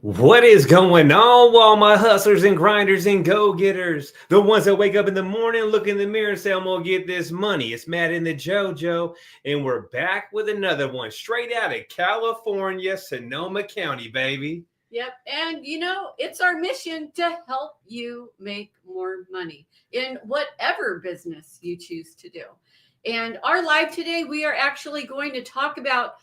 What is going on, all my hustlers and grinders and go-getters? The ones that wake up in the morning, look in the mirror and say, I'm going to get this money. It's Matt and the JoJo, and we're back with another one straight out of California, Sonoma County, baby. Yep. And, it's our mission to help you make more money in whatever business you choose to do. And our live today, we are actually going to talk about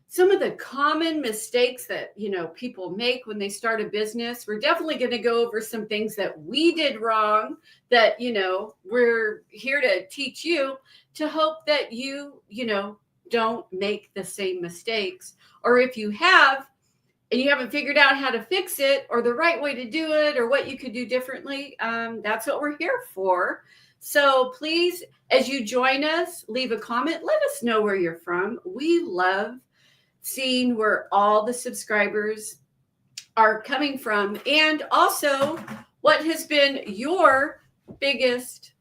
some of the common mistakes that, people make when they start a business. We're definitely going to go over some things that we did wrong that, we're here to teach you to hope that you, don't make the same mistakes. Or if you have, and you haven't figured out how to fix it or the right way to do it or what you could do differently, that's what we're here for. So please, as you join us, leave a comment. Let us know where you're from. We love seeing where all the subscribers are coming from, and also what has been your biggest,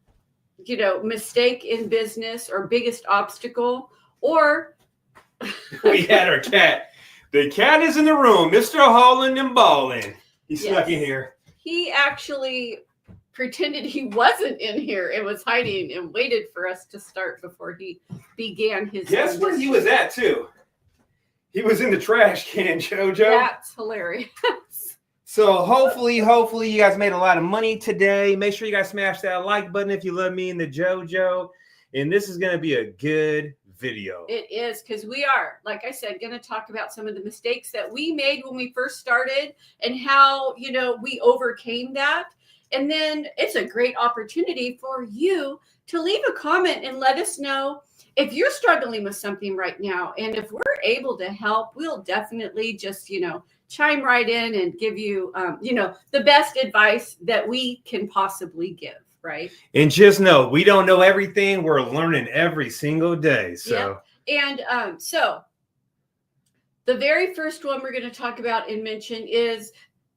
mistake in business or biggest obstacle. Or we had our cat. The cat is in the room, Mr. Holland and Ballin'. He snuck in here. He actually pretended he wasn't in here and was hiding and waited for us to start before he began his. Guess where he was at too? He was in the trash can, JoJo. That's hilarious. So hopefully you guys made a lot of money today. Make sure you guys smash that like button if you love me and the JoJo. And this is going to be a good video. It is, because we are, like I said, going to talk about some of the mistakes that we made when we first started and how, we overcame that. And then it's a great opportunity for you to leave a comment and let us know if you're struggling with something right now. And if we're able to help, we'll definitely just, chime right in and give you, the best advice that we can possibly give. Right. And just know, we don't know everything. We're learning every single day. So, And so the very first one we're going to talk about and mention is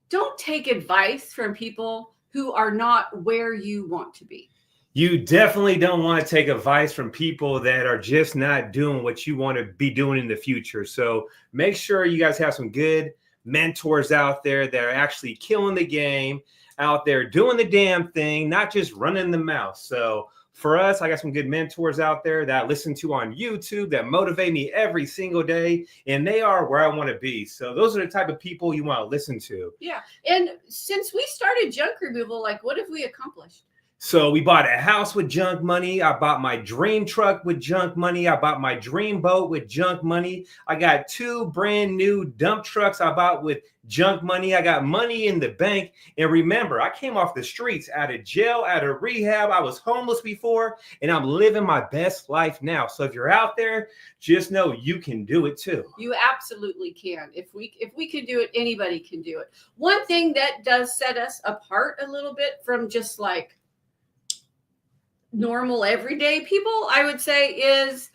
don't take advice from people who are not where you want to be. You definitely don't want to take advice from people that are just not doing what you want to be doing in the future. So make sure you guys have some good mentors out there that are actually killing the game, out there doing the damn thing, not just running the mouth. So for us, I got some good mentors out there that I listen to on YouTube that motivate me every single day, and they are where I want to be. So those are the type of people you want to listen to. Yeah. And since we started junk removal, what have we accomplished? So we bought a house with junk money. I bought my dream truck with junk money. I bought my dream boat with junk money. I got 2 brand new dump trucks I bought with junk money. I got money in the bank. And remember, I came off the streets, out of jail, out of rehab. I was homeless before, and I'm living my best life now. So if you're out there, just know you can do it too. You absolutely can. If we can do it, anybody can do it. One thing that does set us apart a little bit from just normal everyday people, I would say, is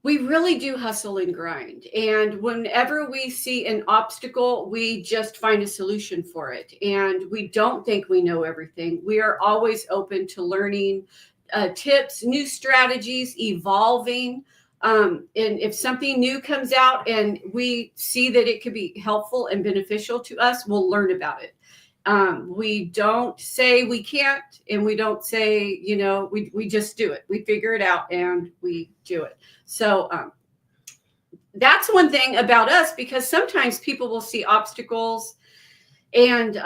we really do hustle and grind. And whenever we see an obstacle, we just find a solution for it. And we don't think we know everything. We are always open to learning tips, new strategies, evolving. And if something new comes out and we see that it could be helpful and beneficial to us, we'll learn about it. We don't say we can't, and we don't say, we just do it. We figure it out and we do it. So that's one thing about us, because sometimes people will see obstacles and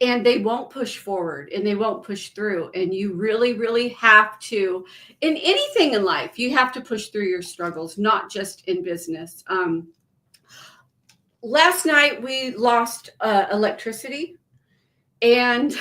they won't push forward and they won't push through. And you really, really have to, in anything in life, you have to push through your struggles, not just in business. Last night we lost electricity, and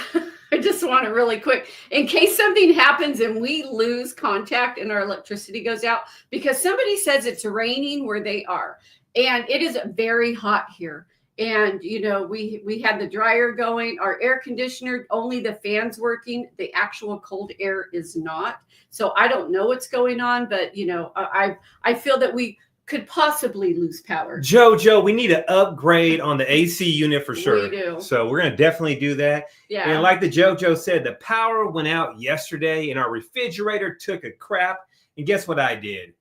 I just want to really quick, in case something happens and we lose contact and our electricity goes out, because somebody says it's raining where they are, and it is very hot here. And, we had the dryer going, our air conditioner, only the fan's working. The actual cold air is not. So I don't know what's going on, but, I feel that we could possibly lose power. JoJo, we need to upgrade on the AC unit for sure. We do. So we're going to definitely do that. Yeah. And like the JoJo said, the power went out yesterday and our refrigerator took a crap. And guess what I did?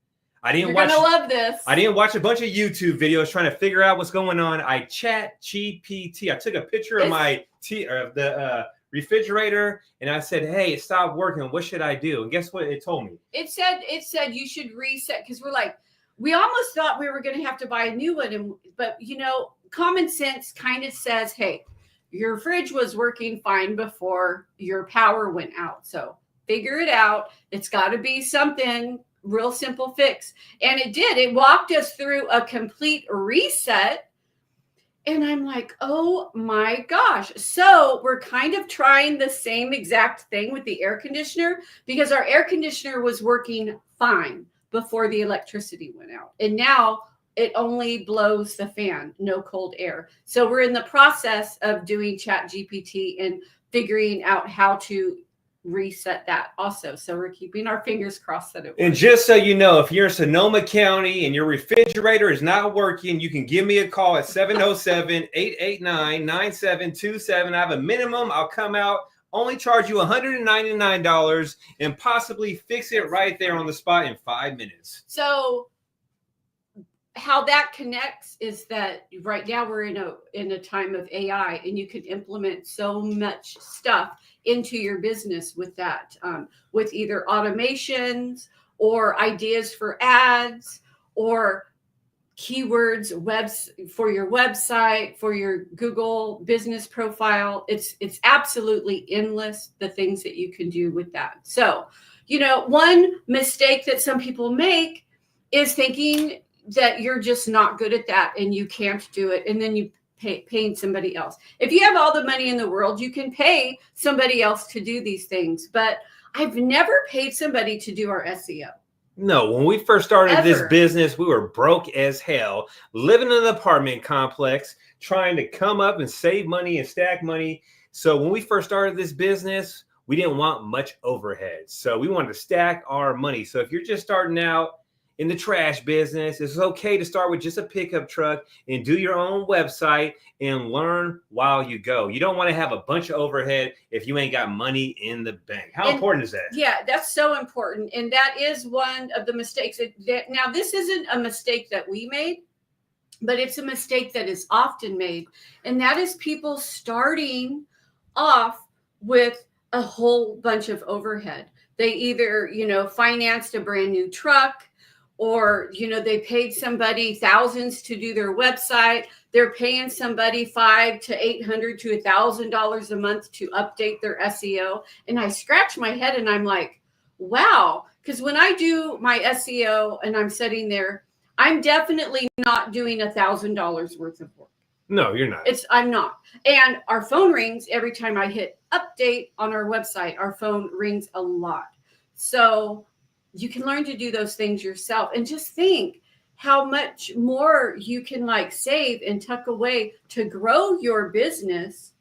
You're gonna love this. I didn't watch a bunch of YouTube videos trying to figure out what's going on. I chat GPT. I took a picture of the refrigerator and I said, hey, it stopped working. What should I do? And guess what it told me? It said you should reset, because we almost thought we were going to have to buy a new one. But common sense kind of says, hey, your fridge was working fine before your power went out. So figure it out. It's got to be something real simple fix. And it did. It walked us through a complete reset. And I'm like, oh my gosh. So we're kind of trying the same exact thing with the air conditioner, because our air conditioner was working fine before the electricity went out. And now it only blows the fan, no cold air. So we're in the process of doing Chat GPT and figuring out how to reset that also. So we're keeping our fingers crossed that it works. And just so you know, if you're in Sonoma County and your refrigerator is not working, you can give me a call at 707-889-9727. I have a minimum. I'll come out, only charge you $199 and possibly fix it right there on the spot in 5 minutes. So how that connects is that right now we're in a time of AI, and you can implement so much stuff into your business with that, with either automations or ideas for ads or keywords, for your website, for your Google business profile. It's absolutely endless, the things that you can do with that. So, one mistake that some people make is thinking that you're just not good at that and you can't do it, and then you paying somebody else. If you have all the money in the world, you can pay somebody else to do these things. But I've never paid somebody to do our SEO. No, when we first started this business, we were broke as hell, living in an apartment complex, trying to come up and save money and stack money. So when we first started this business, we didn't want much overhead. So we wanted to stack our money. So if you're just starting out in the trash business, it's okay to start with just a pickup truck and do your own website and learn while you go. You don't want to have a bunch of overhead if you ain't got money in the bank. How important is that? Yeah, that's so important. And that is one of the mistakes. Now, this isn't a mistake that we made, but it's a mistake that is often made. And that is people starting off with a whole bunch of overhead. They either, financed a brand new truck, or, they paid somebody thousands to do their website. They're paying somebody $500 to $800 to $1,000 a month to update their SEO. And I scratch my head and I'm like, wow. Because when I do my SEO and I'm sitting there, I'm definitely not doing $1,000 worth of work. No, you're not. I'm not. And our phone rings every time I hit update on our website. Our phone rings a lot. So you can learn to do those things yourself, and just think how much more you can save and tuck away to grow your business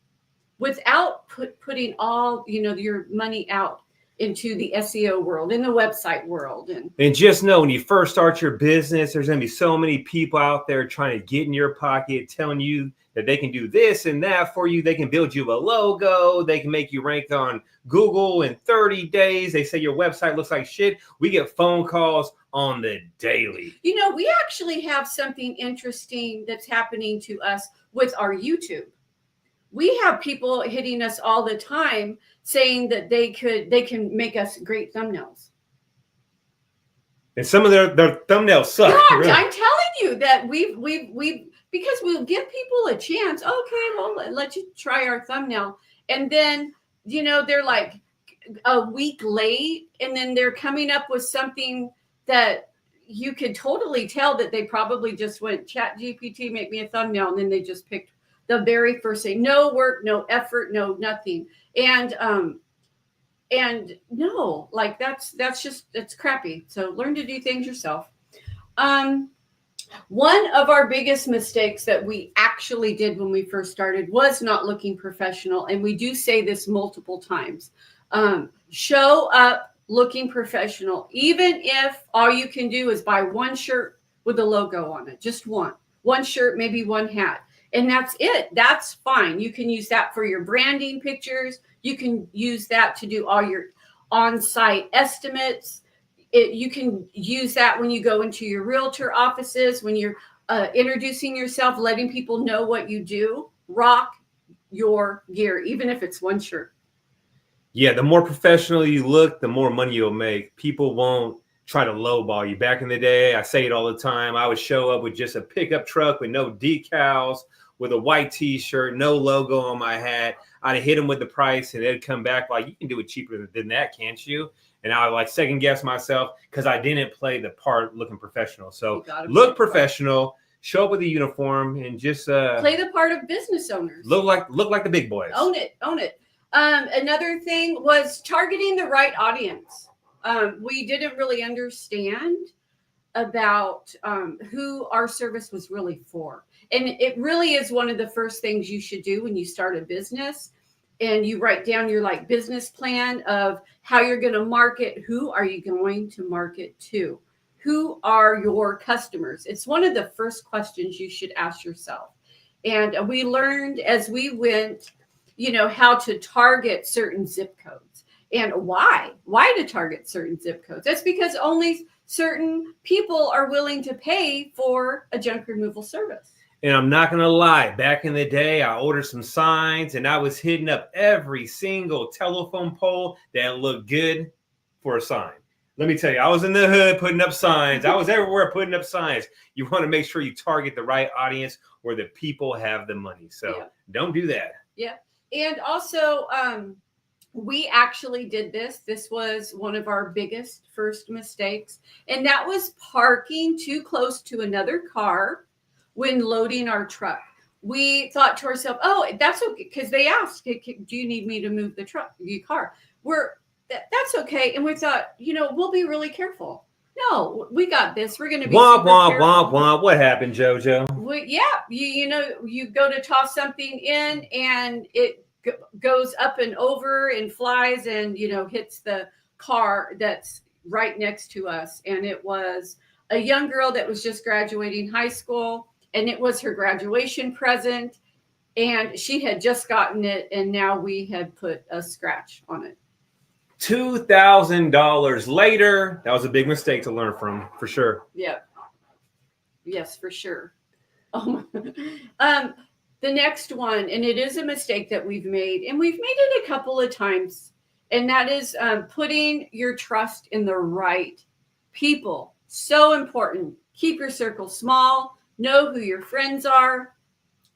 without putting all, your money out into the SEO world, in the website world. And just know, when you first start your business, there's going to be so many people out there trying to get in your pocket, telling you that they can do this and that for you. They can build you a logo. They can make you rank on Google in 30 days. They say your website looks like shit. We get phone calls on the daily. We actually have something interesting that's happening to us with our YouTube. We have people hitting us all the time saying that they can make us great thumbnails. And some of their thumbnails suck. Yeah, really. I'm telling you that we've because we'll give people a chance. Okay, well, let you try our thumbnail. And then, they're like a week late, and then they're coming up with something that you could totally tell that they probably just went, Chat GPT, make me a thumbnail. And then they just picked the very first thing. No work, no effort, no nothing. And no, that's crappy. So learn to do things yourself. One of our biggest mistakes that we actually did when we first started was not looking professional. And we do say this multiple times. Show up looking professional, even if all you can do is buy one shirt with a logo on it, just one shirt, maybe one hat. And that's it. That's fine. You can use that for your branding pictures. You can use that to do all your on-site estimates. you can use that when you go into your realtor offices, when you're introducing yourself, letting people know what you do. Rock your gear, even if it's one shirt. Yeah, the more professional you look, the more money you'll make. People won't try to lowball you. Back in the day, I say it all the time, I would show up with just a pickup truck with no decals, with a white t-shirt, no logo on my hat. I'd hit them with the price and they'd come back like, you can do it cheaper than that, can't you? And I would like second guess myself because I didn't play the part looking professional. So look professional, show up with a uniform, and just play the part of business owners. Look like the big boys. Own it. Another thing was targeting the right audience. We didn't really understand about who our service was really for. And it really is one of the first things you should do when you start a business, and you write down your like business plan of how you're going to market. Who are you going to market to? Who are your customers? It's one of the first questions you should ask yourself. And we learned as we went, how to target certain zip codes and why to target certain zip codes. That's because only certain people are willing to pay for a junk removal service. And I'm not going to lie, back in the day, I ordered some signs and I was hitting up every single telephone pole that looked good for a sign. Let me tell you, I was in the hood putting up signs. I was everywhere putting up signs. You want to make sure you target the right audience where the people have the money. So Don't do that. Yeah. And also, we actually did this. This was one of our biggest first mistakes. And that was parking too close to another car when loading our truck. We thought to ourselves, oh, that's okay. Because they asked, do you need me to move your car? That's okay. And we thought, we'll be really careful. No, we got this. We're going to be super careful. What happened, JoJo? You go to toss something in and it goes up and over and flies and, hits the car that's right next to us. And it was a young girl that was just graduating high school, and it was her graduation present. And she had just gotten it, and now we had put a scratch on it. $2,000 later. That was a big mistake to learn from, for sure. Yeah. Yes, for sure. Oh the next one, and it is a mistake that we've made, and we've made it a couple of times, and that is putting your trust in the right people. So important. Keep your circle small. Know who your friends are,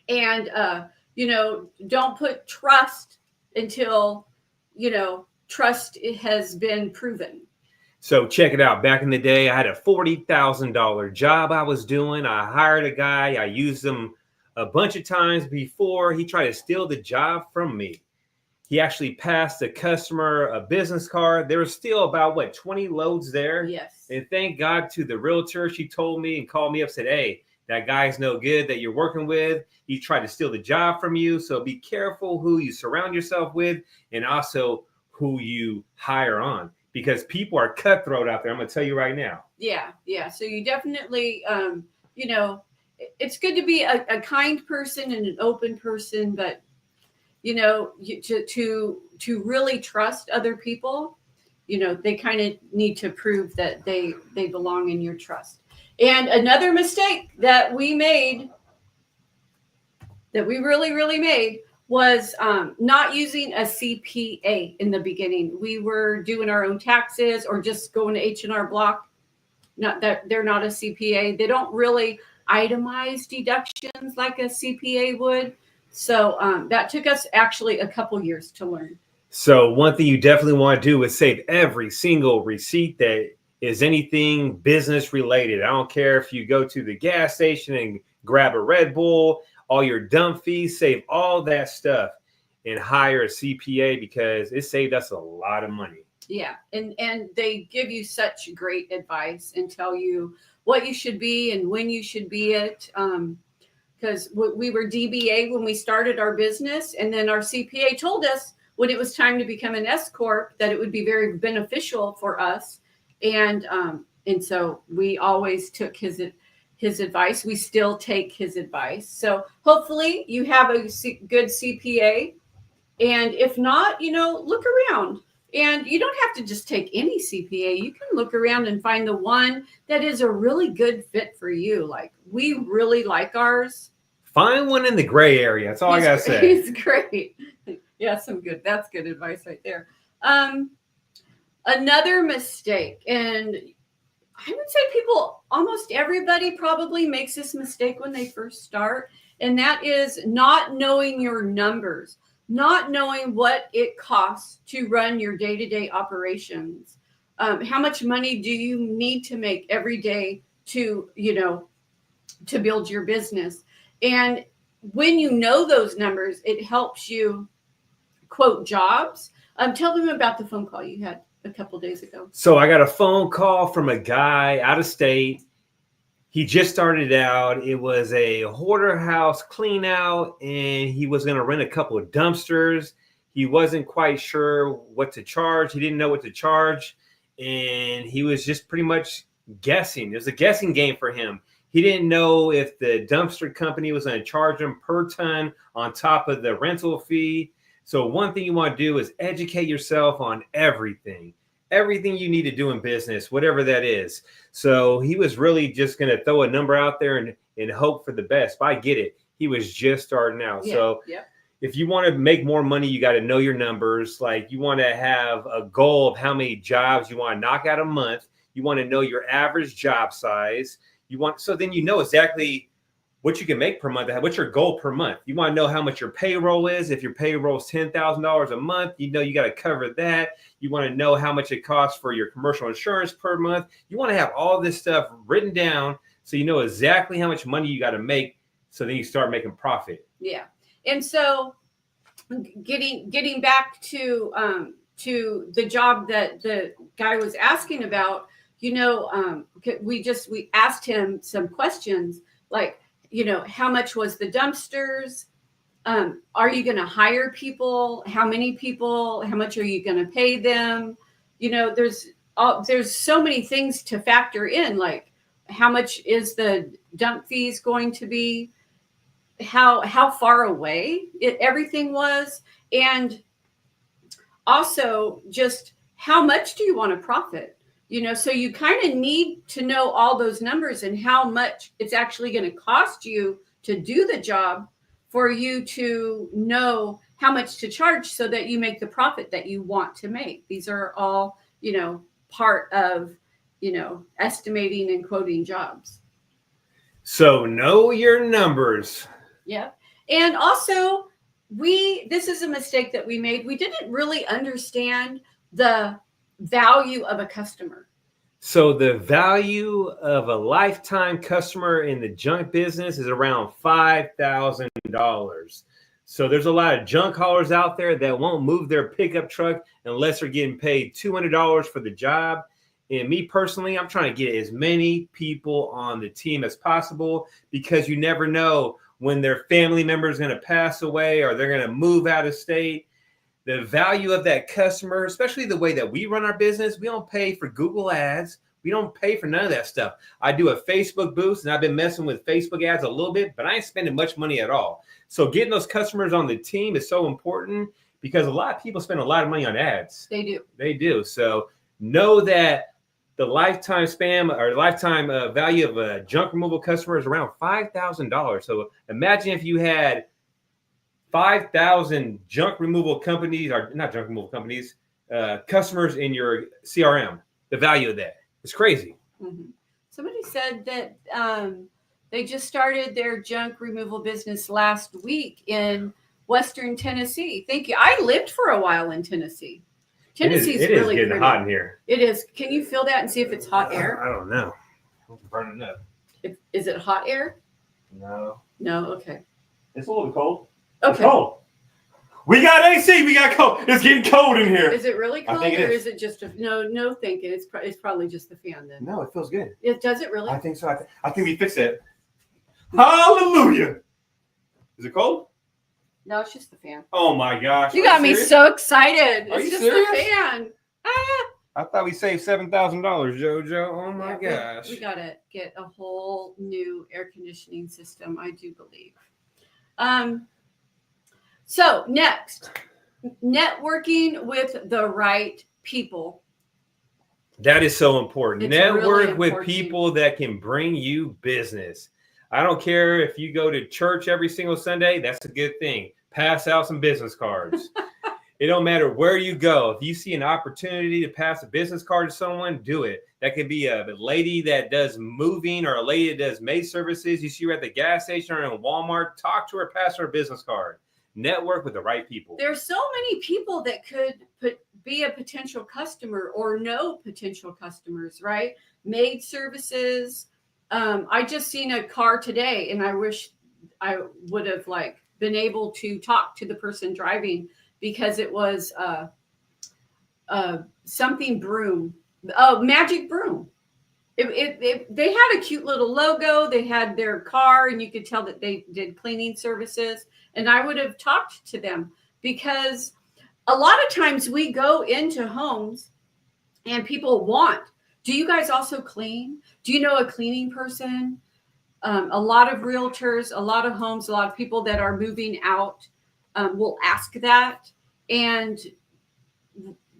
and don't put trust until trust has been proven. So check it out. Back in the day, I had a $40,000 job I was doing. I hired a guy. I used him a bunch of times before. He tried to steal the job from me. He actually passed the customer a business card. There was still about 20 loads there. Yes. And thank God to the realtor. She told me and called me up, said, hey, that guy's no good that you're working with. He tried to steal the job from you. So be careful who you surround yourself with, and also who you hire on, because people are cutthroat out there. I'm going to tell you right now. Yeah. So you definitely, it's good to be a kind person and an open person, but to really trust other people, they kind of need to prove that they belong in your trust. And another mistake that we made, that we really, really made, was not using a CPA in the beginning. We were doing our own taxes or just going to H&R Block. Not that they're not a CPA. They don't really itemize deductions like a CPA would. So that took us actually a couple years to learn. So one thing you definitely want to do is save every single receipt that is anything business related. I don't care if you go to the gas station and grab a Red Bull, all your dump fees, save all that stuff and hire a CPA, because it saved us a lot of money. Yeah. And they give you such great advice and tell you what you should be and when you should be it. Because we were DBA when we started our business, and then our CPA told us when it was time to become an S Corp that it would be very beneficial for us. And so we always took his advice. We still take his advice. So hopefully you have a good CPA. And if not, look around. And you don't have to just take any CPA. You can look around and find the one that is a really good fit for you. Like, we really like ours. Find one in the gray area. That's all I gotta say. He's great. Yeah, that's good advice right there. Another mistake, and I would say almost everybody probably makes this mistake when they first start, and that is not knowing your numbers, not knowing what it costs to run your day-to-day operations. How much money do you need to make every day to build your business? And when you know those numbers, it helps you quote jobs. Tell them about the phone call you had a couple days ago. So I got a phone call from a guy out of state. He just started out. It was a hoarder house clean out, and he was going to rent a couple of dumpsters. He wasn't quite sure what to charge. He didn't know what to charge, and he was just pretty much guessing. It was a guessing game for him. He didn't know if the dumpster company was going to charge him per ton on top of the rental fee. So one thing you want to do is educate yourself on everything you need to do in business, whatever that is. So he was really just going to throw a number out there and hope for the best. But I get it. He was just starting out. Yeah, so if you want to make more money, you got to know your numbers. Like, you want to have a goal of how many jobs you want to knock out a month. You want to know your average job size. So then you know exactly what you can make per month. What's your goal per month? You want to know how much your payroll is. If your payroll is $10,000 a month, you got to cover that. You want to know how much it costs for your commercial insurance per month. You want to have all this stuff written down so you know exactly how much money you got to make. So then you start making profit. Yeah. And so getting back to the job that the guy was asking about, we asked him some questions like, how much was the dumpsters? Are you going to hire people? How many people? How much are you going to pay them? There's so many things to factor in, like how much is the dump fees going to be? How far away everything was, and also just how much do you want to profit? So you kind of need to know all those numbers and how much it's actually going to cost you to do the job for you to know how much to charge so that you make the profit that you want to make. These are all, part of, estimating and quoting jobs. So know your numbers. Yeah. And also, this is a mistake that we made. We didn't really understand the value of a customer. So the value of a lifetime customer in the junk business is around $5,000. So there's a lot of junk haulers out there that won't move their pickup truck unless they're getting paid $200 for the job. And me personally, I'm trying to get as many people on the team as possible, because you never know when their family member is going to pass away or they're going to move out of state. The value of that customer, especially the way that we run our business, we don't pay for Google ads. We don't pay for none of that stuff. I do a Facebook boost, and I've been messing with Facebook ads a little bit, but I ain't spending much money at all. So getting those customers on the team is so important, because a lot of people spend a lot of money on ads. They do. They do. So know that the lifetime spam or lifetime value of a junk removal customer is around $5,000. So imagine if you had 5,000 junk removal companies, or not junk removal companies, customers in your CRM. The value of that, it's crazy. Mm-hmm. Somebody said that they just started their junk removal business last week in Western Tennessee. Thank you. I lived for a while in Tennessee. Tennessee's it really is getting pretty. hot in here. It is. Can you feel that and see if it's hot air? I don't know. It's burning up. Is it hot air? No. No. Okay. It's a little cold. Okay. It's cold. We got AC. We got cold. It's getting cold in here. Is it really cold, I think it or is. is it just no thinking? It's probably just the fan then. No, it feels good. Does it really? I think so. I think we fixed it. Hallelujah. Is it cold? No, it's just the fan. Oh my gosh. You got me so excited. Are It's you just serious? the fan. Ah. I thought we saved $7,000, JoJo. Oh my gosh. We gotta get a whole new air conditioning system, I do believe. So next, networking with the right people. That is so important. It's Network really with important. people that can bring you business. I don't care if you go to church every single Sunday. That's a good thing. Pass out some business cards. It don't matter where you go. If you see an opportunity to pass a business card to someone, do it. That could be a lady that does moving or a lady that does maid services. You see her at the gas station or in Walmart. Talk to her, pass her a business card. Network with the right people. There's so many people that could be a potential customer or know potential customers, right? Maid services. I just seen a car today, and I wish I would have been able to talk to the person driving, because it was something broom. Oh, magic broom. They had a cute little logo. They had their car, and you could tell that they did cleaning services. And I would have talked to them, because a lot of times we go into homes and people want, do you guys also clean? Do you know a cleaning person? A lot of realtors, a lot of homes, a lot of people that are moving out will ask that. And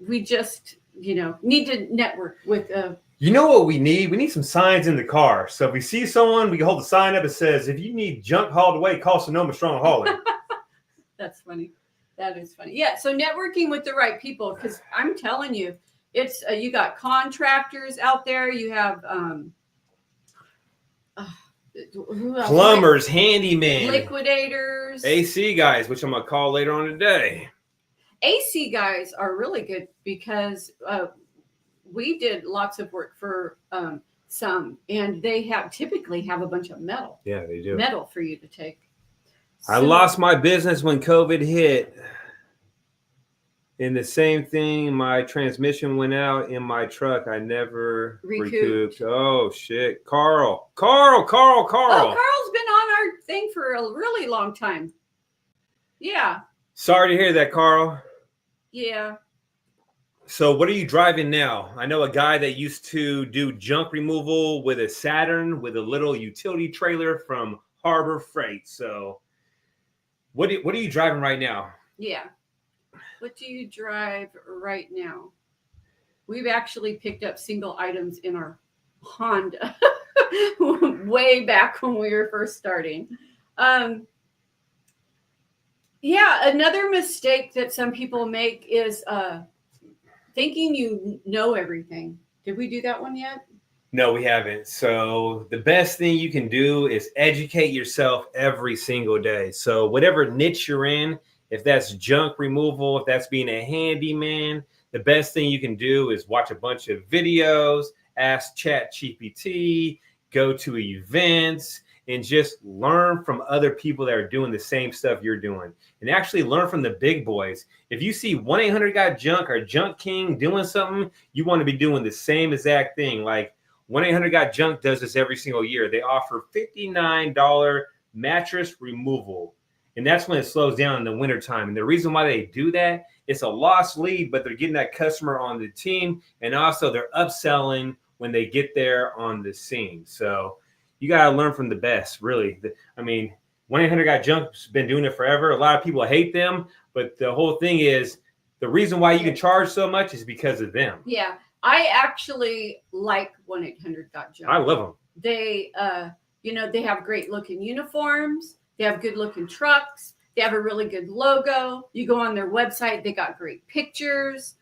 we just, need to network with You know what we need? We need some signs in the car. So if we see someone, we can hold a sign up that says, if you need junk hauled away, call Sonoma Strong Hauling. That's funny. That is funny. Yeah. So networking with the right people, because I'm telling you, it's you got contractors out there. You have who else? Plumbers, handyman, liquidators, AC guys, which I'm going to call later on today. AC guys are really good, because we did lots of work for some, and they typically have a bunch of metal. Yeah, they do. Metal for you to take. I lost my business when COVID hit. And the same thing, my transmission went out in my truck. I never recouped. Oh, shit. Carl. Oh, Carl's been on our thing for a really long time. Yeah. Sorry to hear that, Carl. Yeah. So what are you driving now? I know a guy that used to do junk removal with a Saturn with a little utility trailer from Harbor Freight. So what are you driving right now? Yeah. What do you drive right now? We've actually picked up single items in our Honda way back when we were first starting. Yeah, another mistake that some people make is thinking you know everything. Did we do that one yet? No, we haven't. So the best thing you can do is educate yourself every single day. So whatever niche you're in, if that's junk removal, if that's being a handyman, the best thing you can do is watch a bunch of videos, ask ChatGPT, go to events, and just learn from other people that are doing the same stuff you're doing. And actually learn from the big boys. If you see 1-800-GOT-JUNK or Junk King doing something, you want to be doing the same exact thing. Like 1-800-GOT-JUNK does this every single year. They offer $59 mattress removal. And that's when it slows down in the wintertime. And the reason why they do that, it's a lost lead, but they're getting that customer on the team. And also they're upselling when they get there on the scene. So you got to learn from the best, really. I mean, 1-800-GOT-JUNK's been doing it forever. A lot of people hate them. But the whole thing is, the reason why you can charge so much is because of them. Yeah. I actually like 1-800-GOT-JUNK. I love them. They, they have great looking uniforms. They have good looking trucks. They have a really good logo. You go on their website, they got great pictures.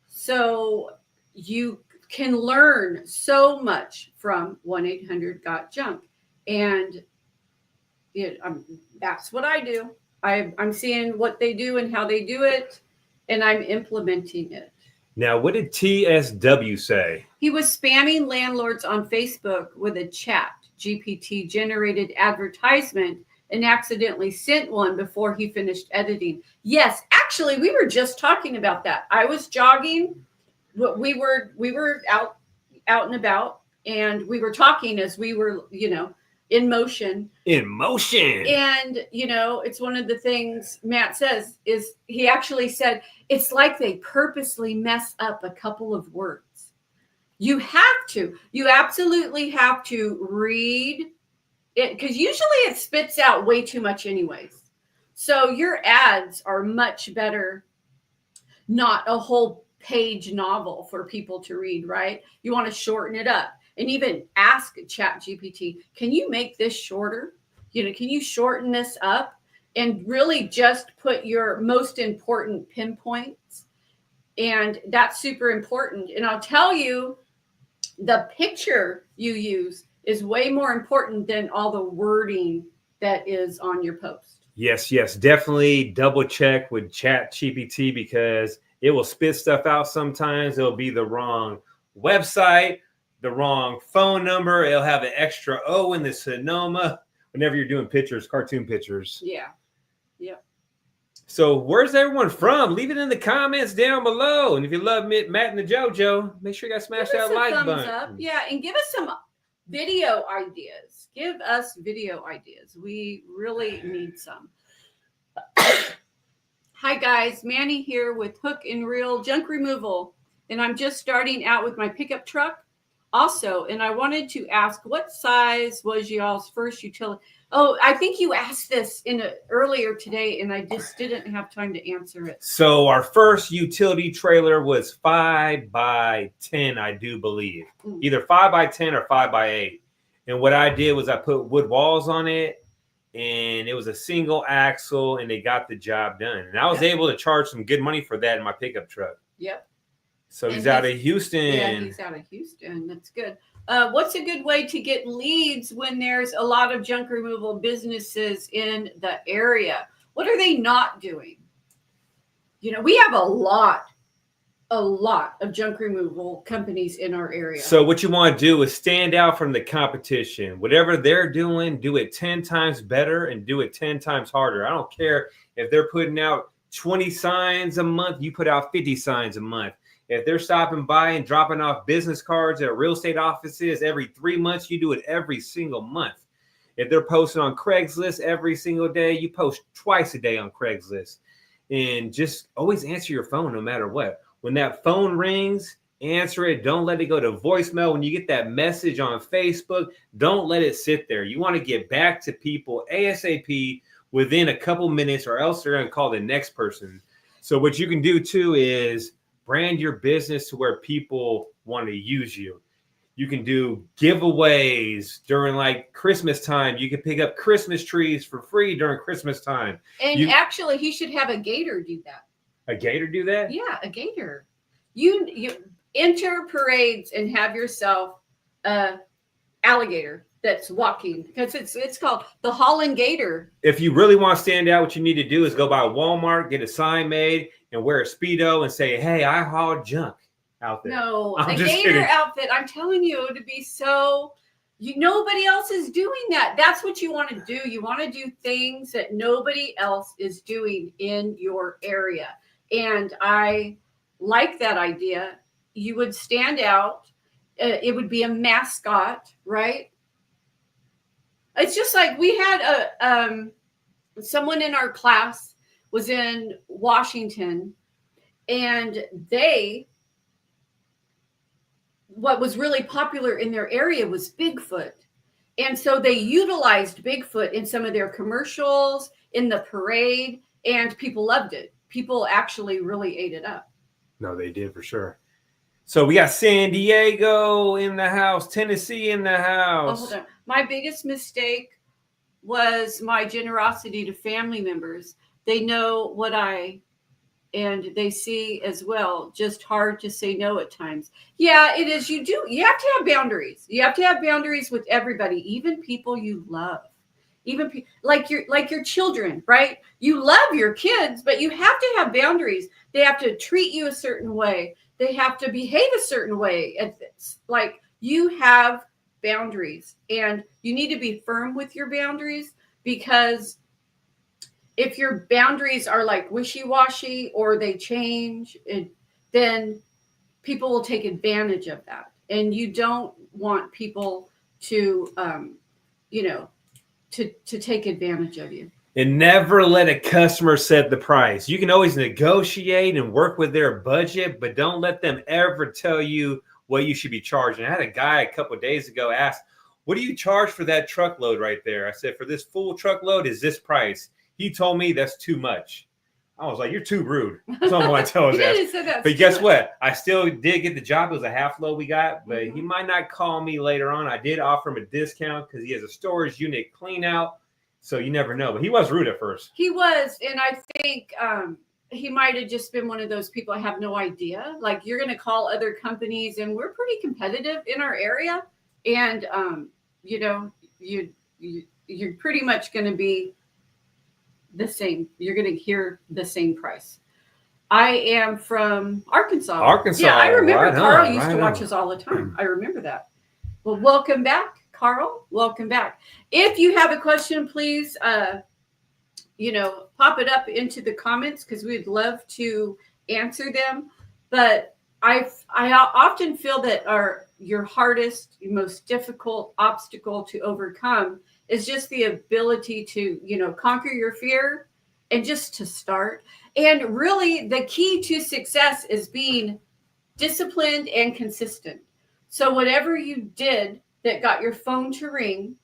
So you can learn so much from 1-800-GOT-JUNK. And that's what I do. I'm seeing what they do and how they do it, and I'm implementing it. Now, what did TSW say? He was spamming landlords on Facebook with a chat GPT generated advertisement and accidentally sent one before he finished editing. Yes, actually, we were just talking about that. I was jogging. We were out and about, and we were talking as we were, in motion. In motion. And, it's one of the things Matt says is he actually said, it's like they purposely mess up a couple of words. You absolutely have to read it, because usually it spits out way too much anyways. So your ads are much better, not a whole page novel for people to read, right? You want to shorten it up and even ask ChatGPT, can you make this shorter? Can you shorten this up and really just put your most important pinpoints? And that's super important. And I'll tell you, the picture you use is way more important than all the wording that is on your post. Yes, definitely double check with ChatGPT because it will spit stuff out sometimes. It'll be the wrong website, the wrong phone number. It'll have an extra O in the Sonoma whenever you're doing pictures, cartoon pictures. Yeah. Yep. So where's everyone from? Leave it in the comments down below. And if you love Matt and the JoJo, make sure you guys smash that like button. Up. Yeah, and give us some video ideas. Give us video ideas. We really need some. Hi guys, Manny here with Hook and Reel Junk Removal. And I'm just starting out with my pickup truck also. And I wanted to ask, what size was y'all's first utility? Oh, I think you asked this earlier today, and I just didn't have time to answer it. So our first utility trailer was 5 by 10, I do believe. Either 5 by 10 or 5 by 8. And what I did was I put wood walls on it, and it was a single axle, and they got the job done. And I was able to charge some good money for that in my pickup truck. Yep. So he's out of Houston. Yeah, he's out of Houston. That's good. What's a good way to get leads when there's a lot of junk removal businesses in the area? What are they not doing? We have a lot of junk removal companies in our area. So what you want to do is stand out from the competition. Whatever they're doing, do it 10 times better and do it 10 times harder. I don't care if they're putting out 20 signs a month, you put out 50 signs a month. If they're stopping by and dropping off business cards at real estate offices every 3 months, you do it every single month. If they're posting on Craigslist every single day, you post twice a day on Craigslist. And just always answer your phone no matter what. When that phone rings, answer it. Don't let it go to voicemail. When you get that message on Facebook, don't let it sit there. You want to get back to people ASAP within a couple minutes, or else they're going to call the next person. So what you can do too is brand your business to where people want to use you. You can do giveaways during like Christmas time. You can pick up Christmas trees for free during Christmas time. And actually, he should have a gator do that. A gator do that? Yeah, a gator. You enter parades and have yourself a alligator that's walking, because it's called the Holland Gator. If you really want to stand out, what you need to do is go by Walmart, get a sign made, and wear a Speedo and say, hey, I haul junk out there. No, the gator outfit, I'm telling you, to be so, nobody else is doing that. That's what you want to do. You want to do things that nobody else is doing in your area. And I like that idea. You would stand out. It would be a mascot, right? It's just like we had someone in our class was in Washington, and what was really popular in their area was Bigfoot. And so they utilized Bigfoot in some of their commercials, in the parade, and people loved it. People actually really ate it up. No, they did for sure. So we got San Diego in the house, Tennessee in the house. Oh, hold on. My biggest mistake was my generosity to family members. They know and they see as well, just hard to say no at times. Yeah, it is. You have to have boundaries. You have to have boundaries with everybody, even people you love. Even like your children, right? You love your kids, but you have to have boundaries. They have to treat you a certain way. They have to behave a certain way. It's like you have boundaries, and you need to be firm with your boundaries, because if your boundaries are like wishy-washy or they change, then people will take advantage of that. And you don't want people to, to take advantage of you. And never let a customer set the price. You can always negotiate and work with their budget, but don't let them ever tell you what you should be charging. I had a guy a couple of days ago ask, what do you charge for that truckload right there? I said, for this full truckload is this price. He told me that's too much. I was like, you're too rude. That's all I tell his He ass. didn't say that. But guess what? I still did get the job. It was a half load we got, but Mm-hmm. he might not call me later on. I did offer him a discount because he has a storage unit clean out. So you never know. But he was rude at first. He was, and I think he might have just been one of those people. I have no idea. Like, you're going to call other companies, and we're pretty competitive in our area, and you know, you're pretty much going to be the same. You're going to hear the same price. I am from Arkansas. Arkansas. Yeah, I remember right Carl on, used right to watch on. us all the time. I remember that. Well, welcome back, Carl. Welcome back. If you have a question, please, pop it up into the comments because we'd love to answer them. But I often feel that your hardest, most difficult obstacle to overcome is just the ability to, conquer your fear and just to start. And really, the key to success is being disciplined and consistent. So whatever you did that got your phone to ring,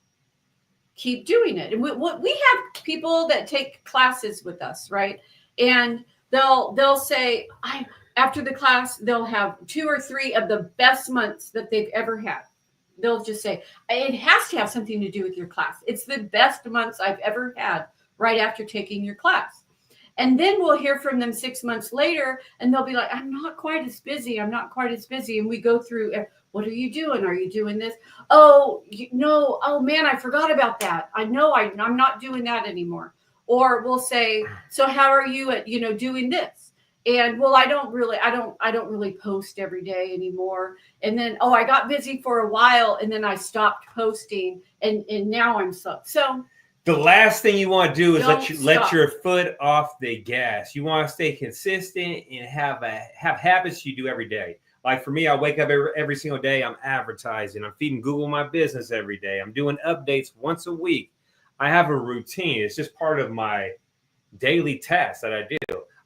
keep doing it. And we have people that take classes with us, right? And they'll say, after the class, they'll have 2 or 3 of the best months that they've ever had. They'll just say, it has to have something to do with your class. It's the best months I've ever had right after taking your class. And then we'll hear from them 6 months later, and they'll be like, I'm not quite as busy. And we go through, what are you doing? Are you doing this? Oh, no. Oh, man, I forgot about that. I know I'm not doing that anymore. Or we'll say, so how are you at, doing this? And well, I don't really post every day anymore. And then, I got busy for a while, and then I stopped posting, and now I'm so. The last thing you want to do is let your foot off the gas. You want to stay consistent and have habits you do every day. Like for me, I wake up every single day. I'm advertising. I'm feeding Google my business every day. I'm doing updates once a week. I have a routine. It's just part of my daily tasks that I do.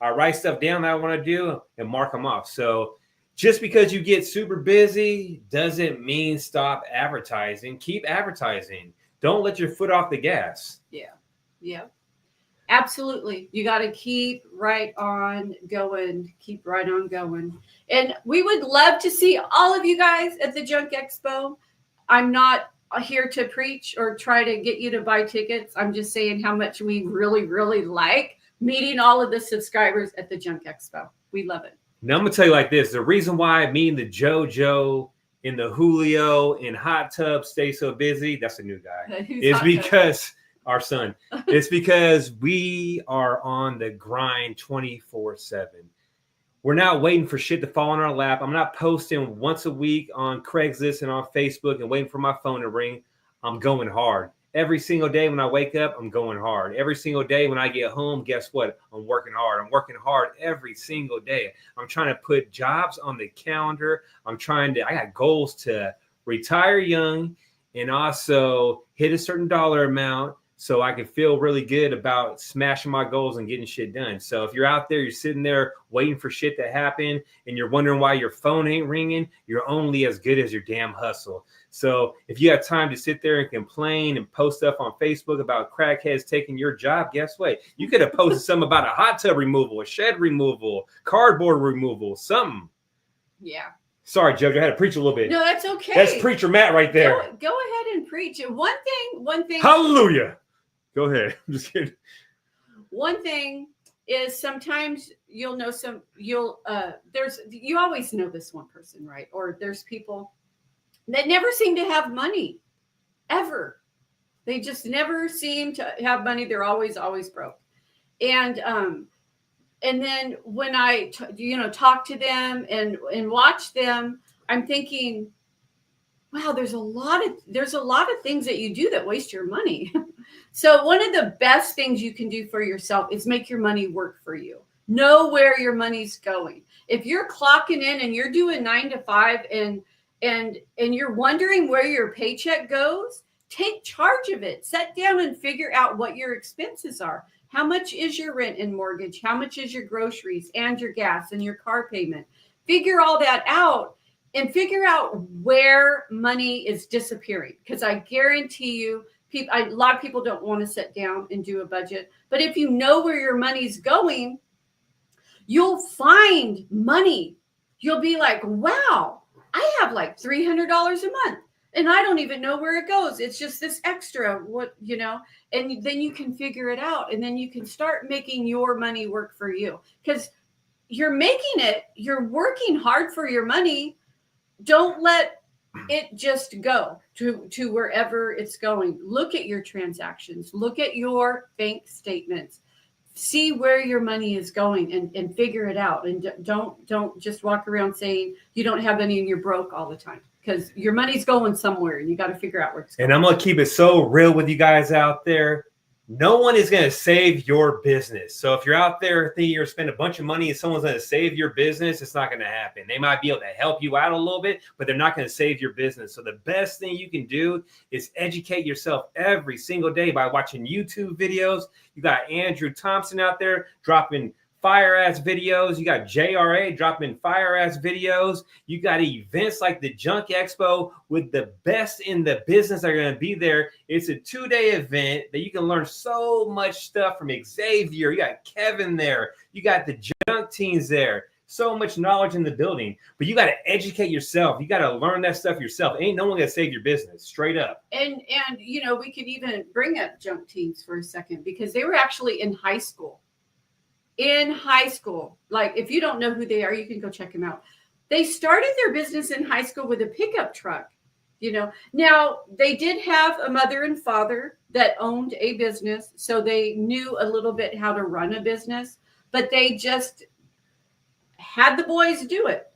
I write stuff down that I want to do and mark them off. So just because you get super busy doesn't mean stop advertising. Keep advertising. Don't let your foot off the gas. Yeah, absolutely. You got to keep right on going. And we would love to see all of you guys at the Junk Expo. I'm not here to preach or try to get you to buy tickets. I'm just saying how much we really, really like meeting all of the subscribers at the Junk Expo. We love it. Now, I'm going to tell you like this. The reason why me and the JoJo and the Julio in hot tub stay so busy, that's a new guy. It's because our son. It's because we are on the grind 24/7. We're not waiting for shit to fall on our lap. I'm not posting once a week on Craigslist and on Facebook and waiting for my phone to ring. I'm going hard. Every single day when I wake up, I'm going hard. Every single day when I get home, guess what? I'm working hard. I'm working hard every single day. I'm trying to put jobs on the calendar. I got goals to retire young and also hit a certain dollar amount so I can feel really good about smashing my goals and getting shit done. So if you're out there, you're sitting there waiting for shit to happen and you're wondering why your phone ain't ringing, you're only as good as your damn hustle. So if you have time to sit there and complain and post stuff on Facebook about crackheads taking your job, guess what? You could have posted something about a hot tub removal, a shed removal, cardboard removal, something. Yeah. Sorry, Jojo, I had to preach a little bit. No, that's okay. That's Preacher Matt right there. Go ahead and preach. One thing. Hallelujah. Go ahead. I'm just kidding. One thing is sometimes you always know this one person, right? Or there's people that never seem to have money ever. They just never seem to have money. They're always broke. And then when I talk to them and watch them, I'm thinking, wow, there's a lot of things that you do that waste your money. So one of the best things you can do for yourself is make your money work for you. Know where your money's going. If you're clocking in and you're doing 9 to 5 and you're wondering where your paycheck goes, take charge of it. Sit down and figure out what your expenses are. How much is your rent and mortgage? How much is your groceries and your gas and your car payment? Figure all that out and figure out where money is disappearing. Because I guarantee you, a lot of people don't want to sit down and do a budget. But if you know where your money's going, You'll find money. You'll be like, wow, I have like $300 a month and I don't even know where it goes. It's just this extra, and then you can figure it out. And then you can start making your money work for you, because you're making it, you're working hard for your money. Don't let it just go to wherever it's going. Look at your transactions, look at your bank statements, see where your money is going, and figure it out. And don't just walk around saying you don't have any and you're broke all the time, because your money's going somewhere and you got to figure out where it's going. And I'm going to keep it so real with you guys out there. No one is going to save your business. So if you're out there thinking you're spending a bunch of money and someone's going to save your business, it's not going to happen. They might be able to help you out a little bit, but they're not going to save your business. So the best thing you can do is educate yourself every single day by watching YouTube videos. You got Andrew Thompson out there dropping fire-ass videos. You got JRA dropping fire-ass videos. You got events like the Junk Expo with the best in the business that are going to be there. It's a 2-day event that you can learn so much stuff from Xavier. You got Kevin there. You got the Junk teams there. So much knowledge in the building. But you got to educate yourself. You got to learn that stuff yourself. Ain't no one going to save your business. Straight up. And we could even bring up Junk teams for a second, because they were actually in high school. Like, if you don't know who they are, you can go check them out. They started their business in high school with a pickup truck. Now they did have a mother and father that owned a business, so they knew a little bit how to run a business, but they just had the boys do it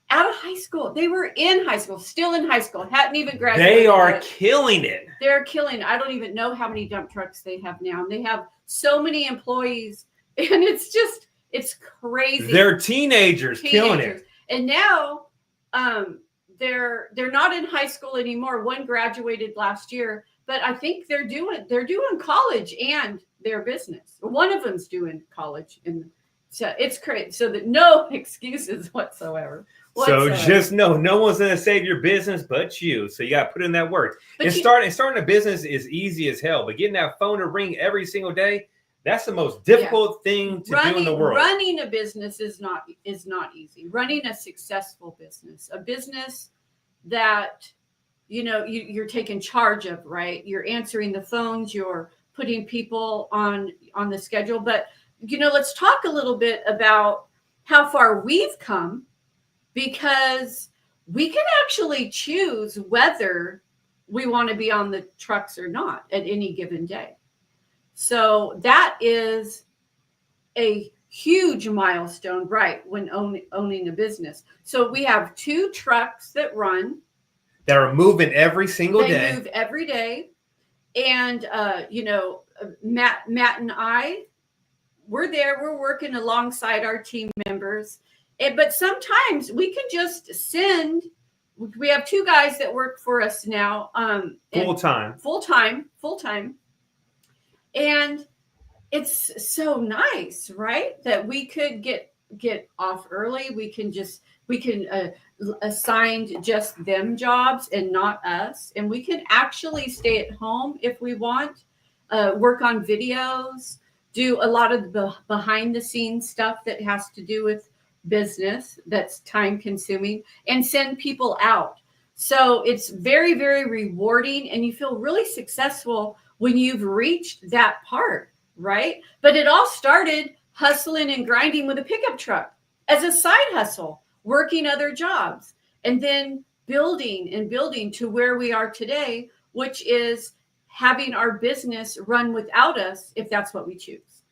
out of high school. They were in high school, still in high school, hadn't even graduated. They are killing it. They're killing. I don't even know how many dump trucks they have now. And they have so many employees. And it's crazy. They're teenagers killing it. And now they're not in high school anymore. One graduated last year, but I think they're doing college and their business. One of them's doing college, and so it's crazy. So that no excuses whatsoever. So just know, no one's going to save your business but you. So you got to put in that work. And starting a business is easy as hell, but getting that phone to ring every single day, that's the most difficult thing to do in the world. Running a business is not easy. Running a successful business, a business that you're taking charge of, right? You're answering the phones, you're putting people on the schedule. But let's talk a little bit about how far we've come, because we can actually choose whether we want to be on the trucks or not at any given day. So that is a huge milestone, right, when owning a business. So we have 2 trucks that run. That are moving every single day. They move every day. And, Matt and I, we're there. We're working alongside our team members. But sometimes we can just send. We have 2 guys that work for us now. Full time. And it's so nice, right? That we could get off early. We can assign just them jobs and not us. And we can actually stay at home if we want, work on videos, do a lot of the behind the scenes stuff that has to do with business that's time consuming, and send people out. So it's very, very rewarding, and you feel really successful when you've reached that part, right? But it all started hustling and grinding with a pickup truck as a side hustle, working other jobs, and then building to where we are today, which is having our business run without us, if that's what we choose.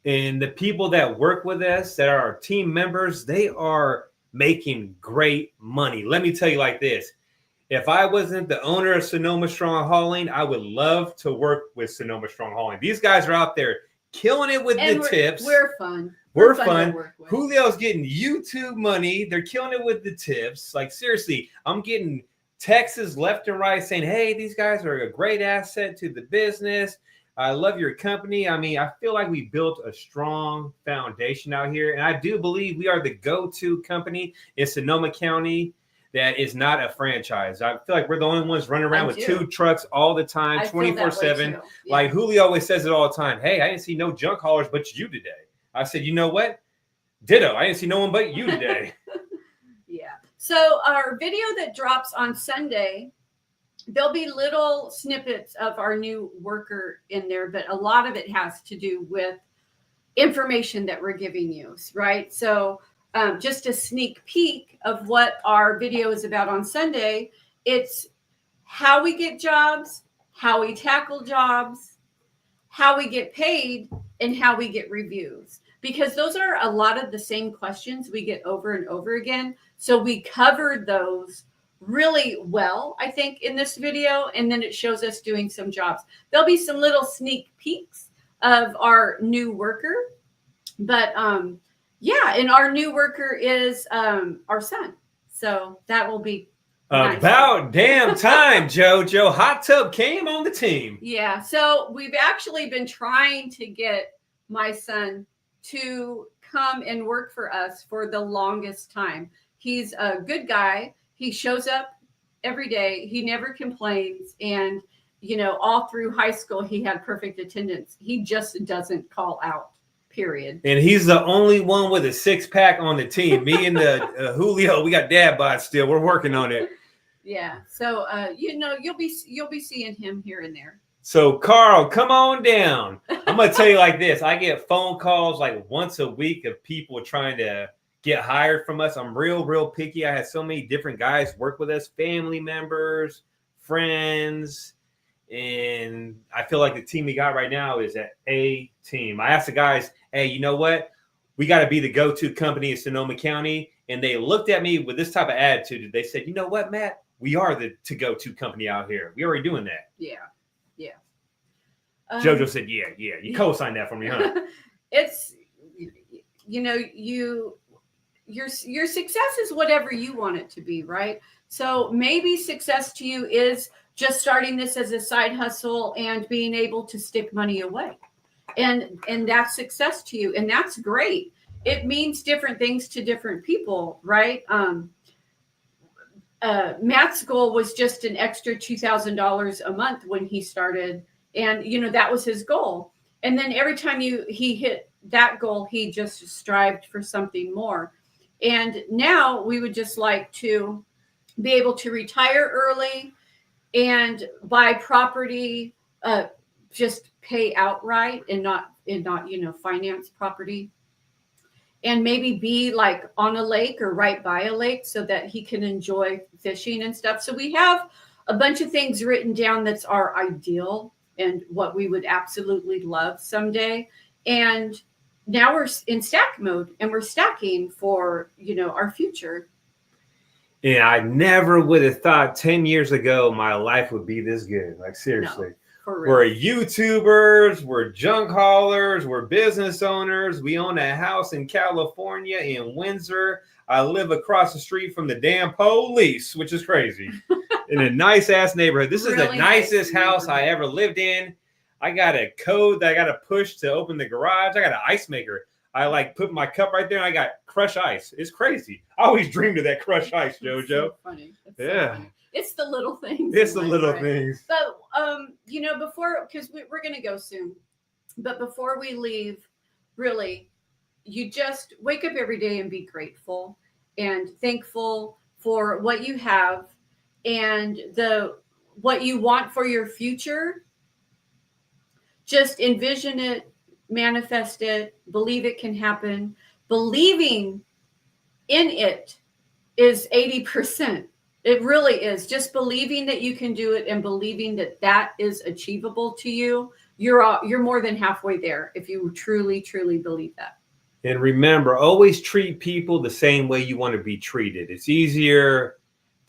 And the people that work with us, that are our team members, they are making great money. Let me tell you like this. If I wasn't the owner of Sonoma Strong Hauling, I would love to work with Sonoma Strong Hauling. These guys are out there killing it with the tips. We're fun. We're fun. Julio's getting YouTube money. They're killing it with the tips. Like, seriously, I'm getting texts left and right saying, hey, these guys are a great asset to the business. I love your company. I mean, I feel like we built a strong foundation out here. And I do believe we are the go-to company in Sonoma County that is not a franchise. I feel like we're the only ones running around with 2 trucks all the time, 24/7. Yeah. Like Julio always says it all the time. Hey, I didn't see no junk haulers but you today. I said, you know what? Ditto. I didn't see no one but you today. Yeah. So our video that drops on Sunday, there'll be little snippets of our new worker in there, but a lot of it has to do with information that we're giving you, right? So just a sneak peek of what our video is about on Sunday. It's how we get jobs, how we tackle jobs, how we get paid, and how we get reviews. Because those are a lot of the same questions we get over and over again. So we covered those really well, I think, in this video. And then it shows us doing some jobs. There'll be some little sneak peeks of our new worker. But yeah, and our new worker is our son. So that will be nice. About damn time, JoJo. Hot Tub came on the team. Yeah. So we've actually been trying to get my son to come and work for us for the longest time. He's a good guy. He shows up every day. He never complains. And, you know, all through high school, he had perfect attendance. He just doesn't call out. Period. And he's the only one with a six-pack on the team. Me and the Julio, we got dad bods still. We're working on it. Yeah. So you know, you'll be seeing him here and there. So Carl, come on down. I'm gonna tell you like this. I get phone calls like once a week of people trying to get hired from us. I'm real picky. I had so many different guys work with us, family members, friends. And I feel like the team we got right now is an A team. I asked the guys, hey, you know what? We got to be the go-to company in Sonoma County. And they looked at me with this type of attitude. They said, you know what, Matt? We are the to-go-to company out here. We already doing that. Yeah. Yeah. JoJo said, yeah. You co-signed that for me, huh? It's, you know, your success is whatever you want it to be, right? So maybe success to you is just starting this as a side hustle and being able to stick money away. And that's success to you. And that's great. It means different things to different people, right? Matt's goal was just an extra $2,000 a month when he started. And, you know, that was his goal. And then every time he hit that goal, he just strived for something more. And now we would just like to be able to retire early and buy property, just pay outright and not, you know, finance property, and maybe be like on a lake or right by a lake so that he can enjoy fishing and stuff. So we have a bunch of things written down that's our ideal and what we would absolutely love someday. And now we're in stack mode and we're stacking for, you know, our future. And I never would have thought 10 years ago my life would be this good. Like, seriously. No, for real. We're YouTubers. We're junk haulers. We're business owners. We own a house in California in Windsor. I live across the street from the damn police, which is crazy. In a nice-ass neighborhood. This is Really the nicest nice house I ever lived in. I got a code that I got to push to open the garage. I got an ice maker. I like put my cup right there and I got crushed ice. It's crazy. I always dreamed of that crushed ice, JoJo. So funny. Yeah. So funny. It's the little things. It's the little right? things. But, you know, before, because we're going to go soon, but before we leave, really, you just wake up every day and be grateful and thankful for what you have and what you want for your future. Just envision it, manifest it, believe it can happen. Believing in it is 80%. It really is. Just believing that you can do it and believing that that is achievable to you. You're more than halfway there if you truly, truly believe that. And remember, always treat people the same way you want to be treated. It's easier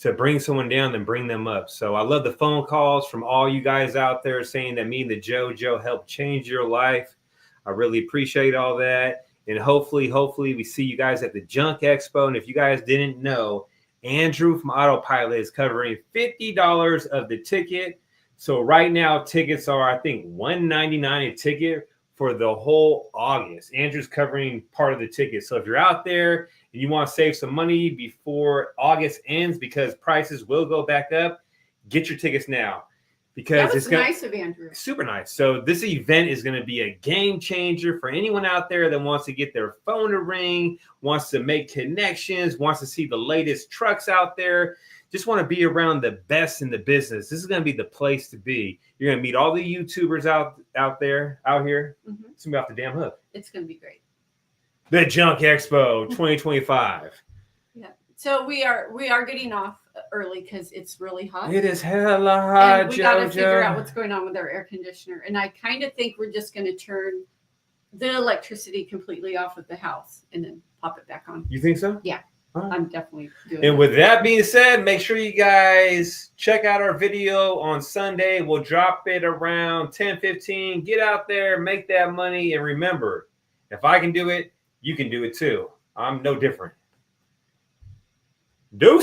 to bring someone down than bring them up. So I love the phone calls from all you guys out there saying that me and the JoJo helped change your life. I really appreciate all that. And hopefully we see you guys at the Junk Expo. And if you guys didn't know, Andrew from Autopilot is covering $50 of the ticket. So right now tickets are, I think, $199 a ticket for the whole August. Andrew's covering part of the ticket. So if you're out there and you want to save some money before August ends, because prices will go back up, get your tickets now. because that was nice of Andrew. Super nice. So this event is going to be a game changer for anyone out there that wants to get their phone to ring, wants to make connections, wants to see the latest trucks out there, just want to be around the best in the business. This is going to be the place to be. You're going to meet all the YouTubers out here. Mm-hmm. It's going to be off the damn hook. It's going to be great. The Junk Expo 2025. Yeah. So we are getting off early because it's really hot. It is hella hot, and we got to figure out what's going on with our air conditioner. And I kind of think we're just going to turn the electricity completely off of the house and then pop it back on. You think so? Yeah. Right. I'm definitely doing And that. with that being said, make sure you guys check out our video on Sunday. We'll drop it around 10:15. Get out there, make that money. And remember, if I can do it, you can do it too. I'm no different. Deuce.